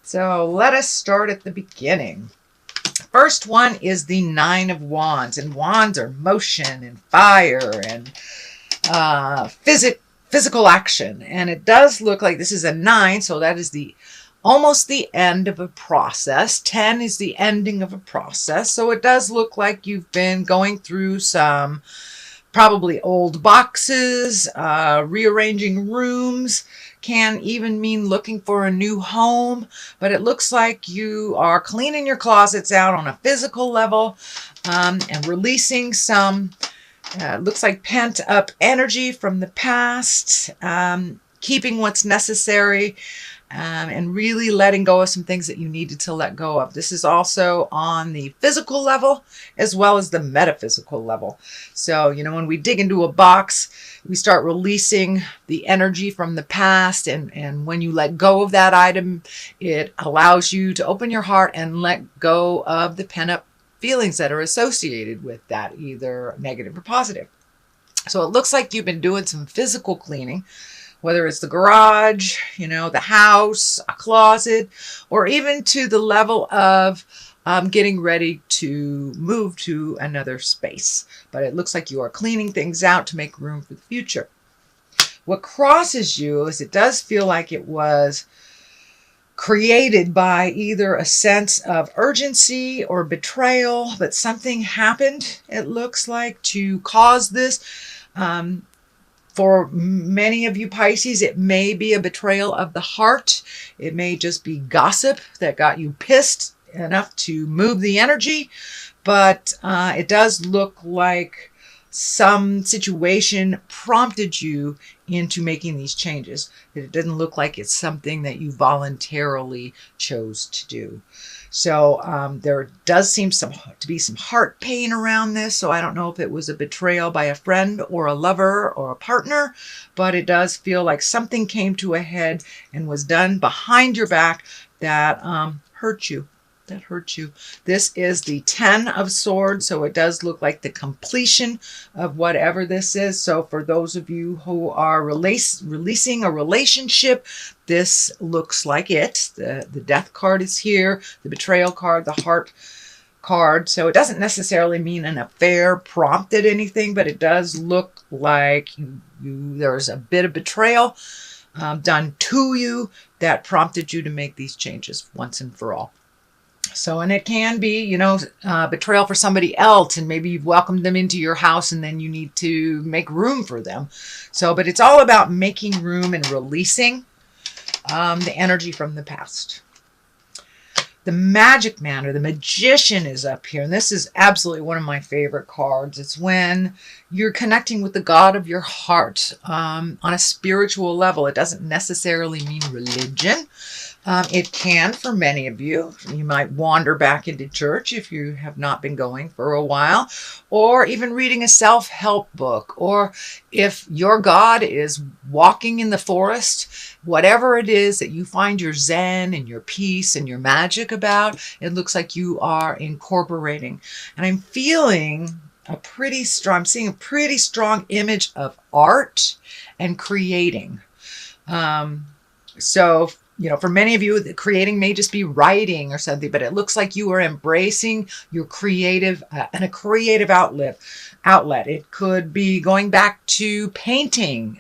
So let us start at the beginning. First one is the Nine of Wands, and wands are motion and fire and physical action. And it does look like this is a 9, so that is the almost the end of a process. 10 is the ending of a process. So it does look like you've been going through some probably old boxes, rearranging rooms, can even mean looking for a new home, but it looks like you are cleaning your closets out on a physical level, and releasing some, looks like pent up energy from the past, keeping what's necessary, and really letting go of some things that you needed to let go of. This is also on the physical level as well as the metaphysical level. So, when we dig into a box, we start releasing the energy from the past. And when you let go of that item, it allows you to open your heart and let go of the pent-up feelings that are associated with that, either negative or positive. So it looks like you've been doing some physical cleaning, whether it's the garage, the house, a closet, or even to the level of getting ready to move to another space. But it looks like you are cleaning things out to make room for the future. What crosses you is it does feel like it was created by either a sense of urgency or betrayal, but something happened, it looks like, to cause this. For many of you Pisces, it may be a betrayal of the heart. It may just be gossip that got you pissed enough to move the energy. But it does look like some situation prompted you into making these changes. It doesn't look like it's something that you voluntarily chose to do. So there does seem to be some heart pain around this. So I don't know if it was a betrayal by a friend or a lover or a partner, but it does feel like something came to a head and was done behind your back that hurt you. This is the 10 of Swords, so it does look like the completion of whatever this is. So for those of you who are releasing a relationship, this looks like it. The Death card is here, the Betrayal card, the Heart card. So it doesn't necessarily mean an affair prompted anything, but it does look like there's a bit of betrayal done to you that prompted you to make these changes once and for all. So, and it can be, betrayal for somebody else, and maybe you've welcomed them into your house and then you need to make room for them. So, but it's all about making room and releasing the energy from the past. The Magic Man or the Magician is up here. And this is absolutely one of my favorite cards. It's when you're connecting with the God of your heart on a spiritual level. It doesn't necessarily mean religion. It can for many of you. You might wander back into church if you have not been going for a while, or even reading a self-help book, or if your God is walking in the forest, whatever it is that you find your zen and your peace and your magic about, it looks like you are incorporating. And I'm feeling I'm seeing a pretty strong image of art and creating. So for many of you, the creating may just be writing or something, but it looks like you are embracing your creative and a creative outlet. It could be going back to painting,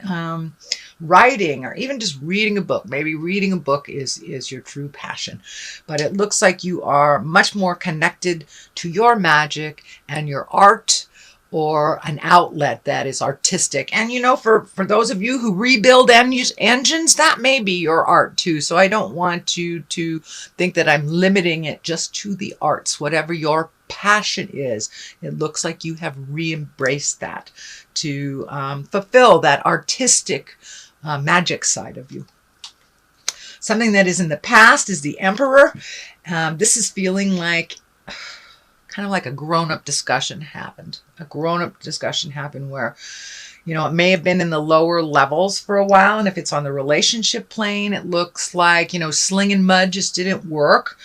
writing, or even just reading a book. Maybe reading a book is your true passion. But it looks like you are much more connected to your magic and your art, or an outlet that is artistic. And for those of you who rebuild engines, that may be your art too. So I don't want you to think that I'm limiting it just to the arts. Whatever your passion is, it looks like you have re-embraced that to fulfill that artistic magic side of you. Something that is in the past is the Emperor. This is feeling like kind of like a grown-up discussion happened. Where, it may have been in the lower levels for a while. And if it's on the relationship plane, it looks like, slinging mud just didn't work.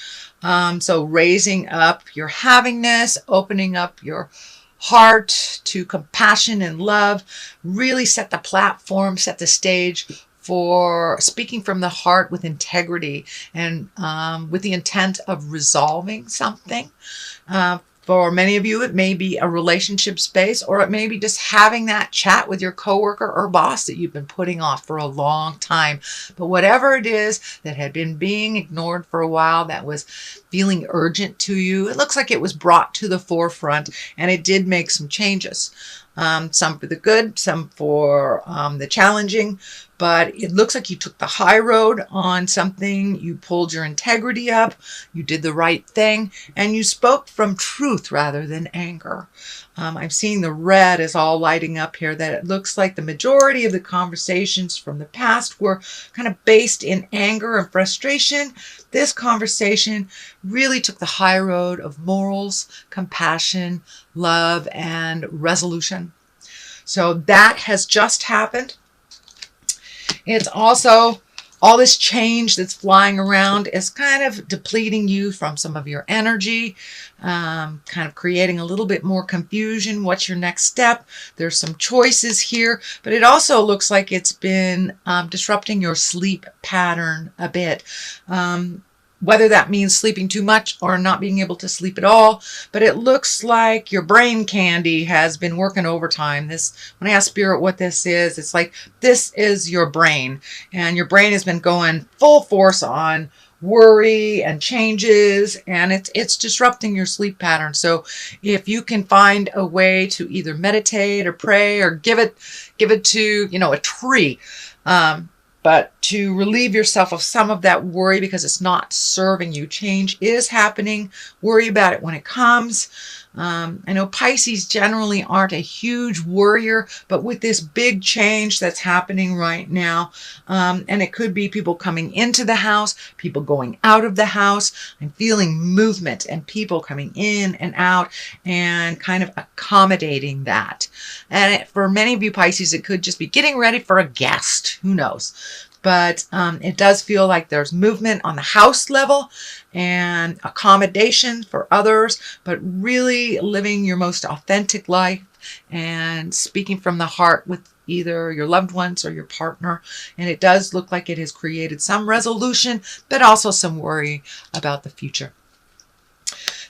So raising up your havingness, opening up your heart to compassion and love, really set the platform, set the stage for speaking from the heart with integrity and with the intent of resolving something. For many of you, it may be a relationship space, or it may be just having that chat with your coworker or boss that you've been putting off for a long time. But whatever it is that had been being ignored for a while, that was feeling urgent to you, it looks like it was brought to the forefront, and it did make some changes. Some for the good, some for the challenging, but it looks like you took the high road on something. You pulled your integrity up, you did the right thing, and you spoke from truth rather than anger. I'm seeing the red is all lighting up here, that it looks like the majority of the conversations from the past were kind of based in anger and frustration. This conversation really took the high road of morals, compassion, love, and resolution. So that has just happened. It's also all this change that's flying around is kind of depleting you from some of your energy, kind of creating a little bit more confusion. What's your next step? There's some choices here, but it also looks like it's been disrupting your sleep pattern a bit. Whether that means sleeping too much or not being able to sleep at all, but it looks like your brain candy has been working overtime. When I ask Spirit what this is, it's like this is your brain, and your brain has been going full force on worry and changes, and it's disrupting your sleep pattern. So if you can find a way to either meditate or pray or give it to a tree, but to relieve yourself of some of that worry because it's not serving you. Change is happening. Worry about it when it comes. I know Pisces generally aren't a huge worrier, but with this big change that's happening right now, and it could be people coming into the house, people going out of the house, I'm feeling movement and people coming in and out and kind of accommodating that. And for many of you Pisces, it could just be getting ready for a guest. Who knows? But it does feel like there's movement on the house level and accommodation for others, but really living your most authentic life and speaking from the heart with either your loved ones or your partner. And it does look like it has created some resolution, but also some worry about the future.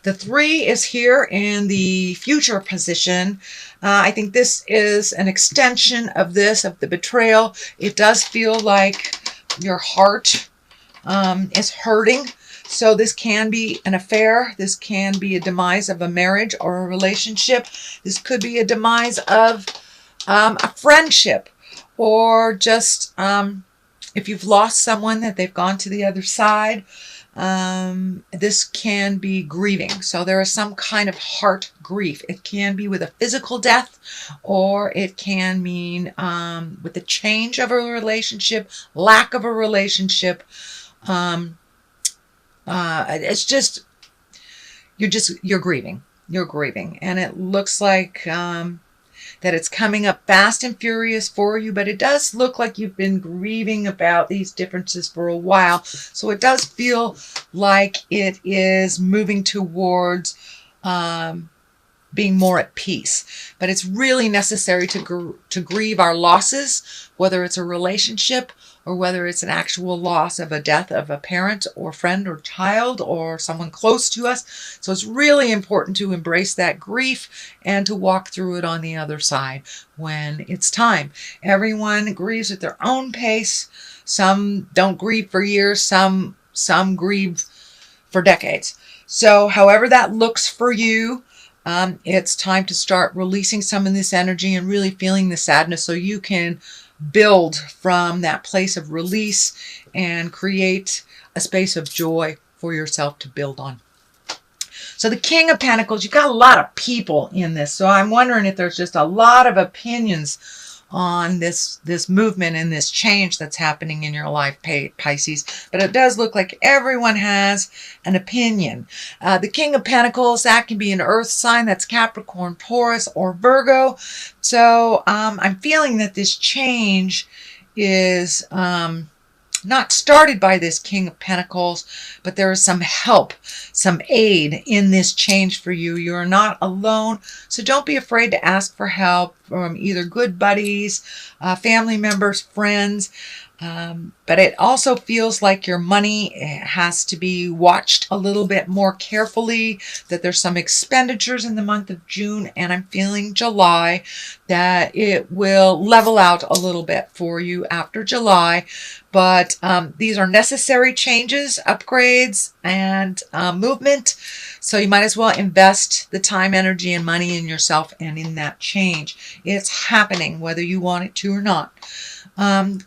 The 3 is here in the future position. I think this is an extension of the betrayal. It does feel like your heart is hurting. So this can be an affair. This can be a demise of a marriage or a relationship. This could be a demise of a friendship, or just if you've lost someone that they've gone to the other side. This can be grieving. So there is some kind of heart grief. It can be with a physical death, or it can mean with the change of a relationship, lack of a relationship. It's just you're grieving. You're grieving, and it looks like that it's coming up fast and furious for you, but it does look like you've been grieving about these differences for a while. So it does feel like it is moving towards being more at peace. But it's really necessary to grieve our losses, whether it's a relationship or whether it's an actual loss of a death of a parent or friend or child or someone close to us. So it's really important to embrace that grief and to walk through it on the other side when it's time. Everyone grieves at their own pace. Some don't grieve for years. Some grieve for decades. So however that looks for you, it's time to start releasing some of this energy and really feeling the sadness so you can build from that place of release and create a space of joy for yourself to build on. So the King of Pentacles, you've got a lot of people in this. So I'm wondering if there's just a lot of opinions on this movement and this change that's happening in your life, Pisces. But it does look like everyone has an opinion. The King of Pentacles, that can be an earth sign. That's Capricorn, Taurus, or Virgo. So I'm feeling that this change is not started by this King of Pentacles, but there is some help, some aid in this change for you. You're not alone, so don't be afraid to ask for help from either good buddies, family members, friends. But it also feels like your money has to be watched a little bit more carefully, that there's some expenditures in the month of June, and I'm feeling July, that it will level out a little bit for you after July. But these are necessary changes, upgrades, and movement. So you might as well invest the time, energy, and money in yourself and in that change. It's happening whether you want it to or not.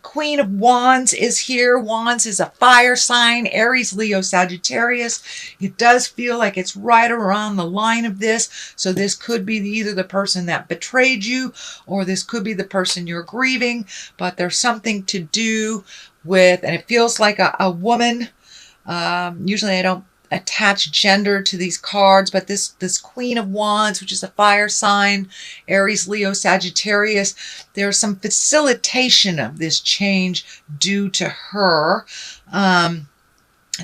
Queen of Wands is here. Wands is a fire sign, Aries, Leo, Sagittarius. It does feel like it's right around the line of this. So this could be either the person that betrayed you, or this could be the person you're grieving, but there's something to do with, and it feels like a woman. Usually I don't attach gender to these cards, but this Queen of Wands, which is a fire sign, Aries, Leo, Sagittarius, there's some facilitation of this change due to her. And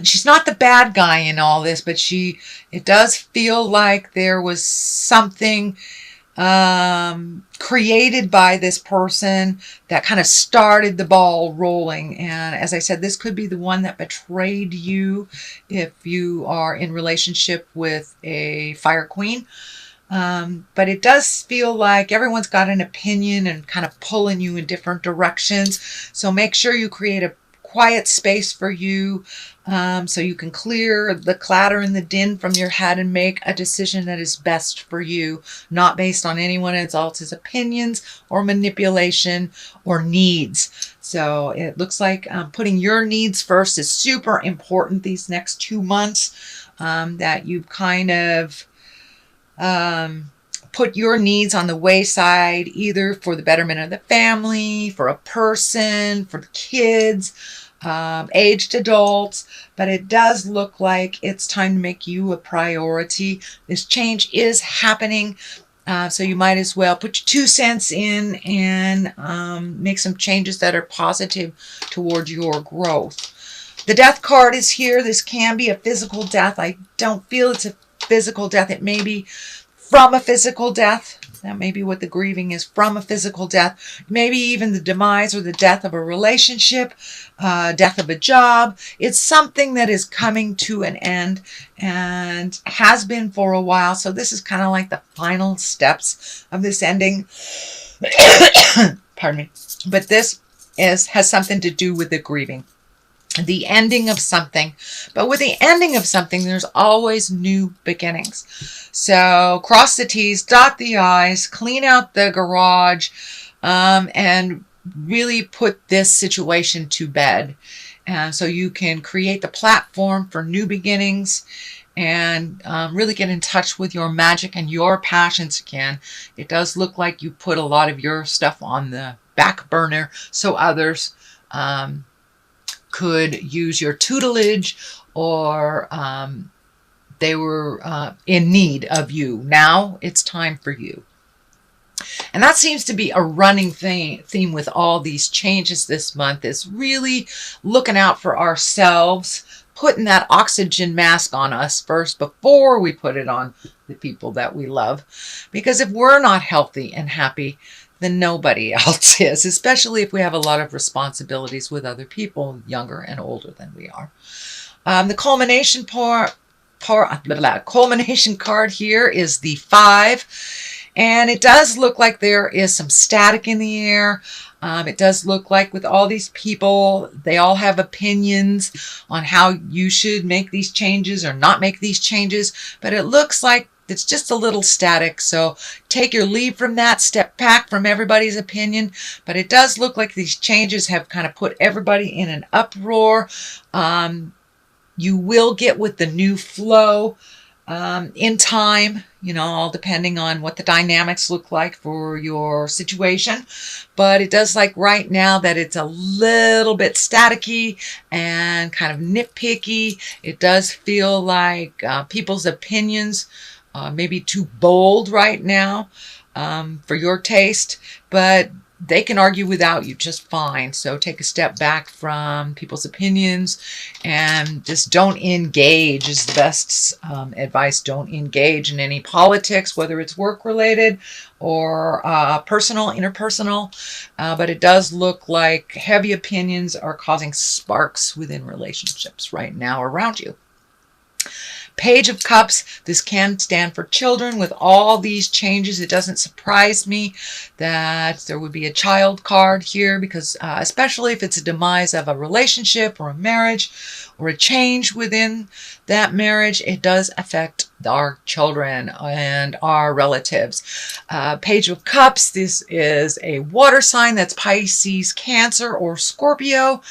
she's not the bad guy in all this, but it does feel like there was something created by this person that kind of started the ball rolling. And as I said, this could be the one that betrayed you if you are in relationship with a fire queen. But it does feel like everyone's got an opinion and kind of pulling you in different directions. So make sure you create a quiet space for you, so you can clear the clatter and the din from your head and make a decision that is best for you, not based on anyone else's opinions or manipulation or needs. So it looks like putting your needs first is super important these next 2 months, that you kind of put your needs on the wayside, either for the betterment of the family, for a person, for the kids, aged adults. But it does look like it's time to make you a priority. This change is happening. So you might as well put your 2 cents in and make some changes that are positive towards your growth. The death card is here. This can be a physical death. I don't feel it's a physical death. It may be from a physical death. That may be what the grieving is, from a physical death. Maybe even the demise or the death of a relationship, death of a job. It's something that is coming to an end and has been for a while. So this is kind of like the final steps of this ending. Pardon me. But this has something to do with the grieving. The ending of something. But with the ending of something, there's always new beginnings. So cross the T's, dot the I's, clean out the garage, and really put this situation to bed. And so you can create the platform for new beginnings and really get in touch with your magic and your passions again. It does look like you put a lot of your stuff on the back burner so others could use your tutelage, or they were in need of you. Now it's time for you. And that seems to be a running theme with all these changes this month, is really looking out for ourselves, putting that oxygen mask on us first before we put it on the people that we love. Because if we're not healthy and happy, then nobody else is, especially if we have a lot of responsibilities with other people, younger and older than we are. The culmination culmination card here is the 5, and it does look like there is some static in the air. It does look like with all these people, they all have opinions on how you should make these changes or not make these changes, but it looks like it's just a little static. So take your leave from that, step back from everybody's opinion. But it does look like these changes have kind of put everybody in an uproar. You will get with the new flow in time, all depending on what the dynamics look like for your situation. But it does like right now that it's a little bit staticky and kind of nitpicky. It does feel like people's opinions maybe too bold right now for your taste, but they can argue without you just fine. So take a step back from people's opinions and just don't engage is the best advice. Don't engage in any politics, whether it's work related or personal, interpersonal. But it does look like heavy opinions are causing sparks within relationships right now around you. Page of Cups, this can stand for children. With all these changes, it doesn't surprise me that there would be a child card here because especially if it's a demise of a relationship or a marriage or a change within that marriage, it does affect our children and our relatives. Page of Cups, this is a water sign. That's Pisces, Cancer, or Scorpio.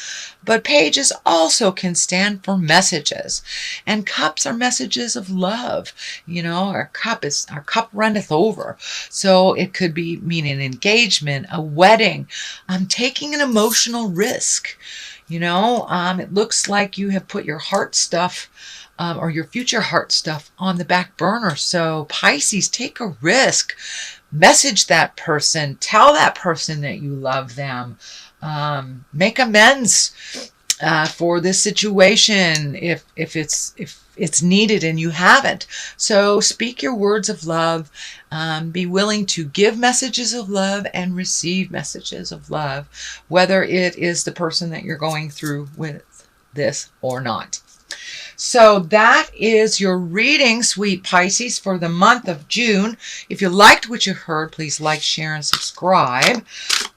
But pages also can stand for messages. And cups are messages of love. You know, our cup runneth over. So it could be mean an engagement, a wedding, taking an emotional risk. You know, it looks like you have put your heart stuff or your future heart stuff on the back burner. So Pisces, take a risk. Message that person. Tell that person that you love them. Make amends for this situation if it's needed and you haven't. So speak your words of love. Be willing to give messages of love and receive messages of love, whether it is the person that you're going through with this or not. So that is your reading, sweet Pisces, for the month of June. If you liked what you heard, please like, share, and subscribe.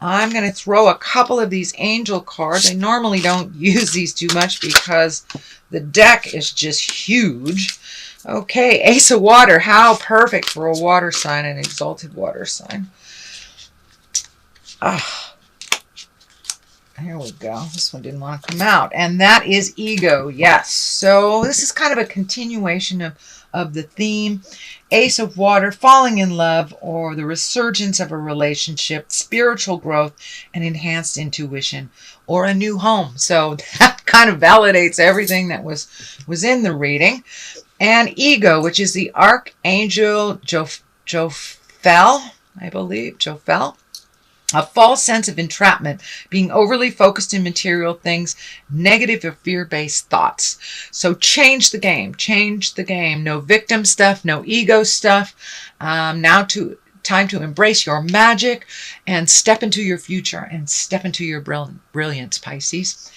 I'm going to throw a couple of these angel cards. I normally don't use these too much because the deck is just huge. Okay, Ace of Water. How perfect for a water sign, an exalted water sign. Here we go. This one didn't want to come out. And that is ego. Yes. So this is kind of a continuation of the theme. Ace of Water, falling in love or the resurgence of a relationship, spiritual growth, and enhanced intuition, or a new home. So that kind of validates everything that was in the reading. And ego, which is the Archangel Jophiel, I believe. Jophiel. A false sense of entrapment, being overly focused in material things, negative or fear-based thoughts. So change the game. Change the game. No victim stuff, no ego stuff. Now time to embrace your magic and step into your future and step into your brilliance, Pisces.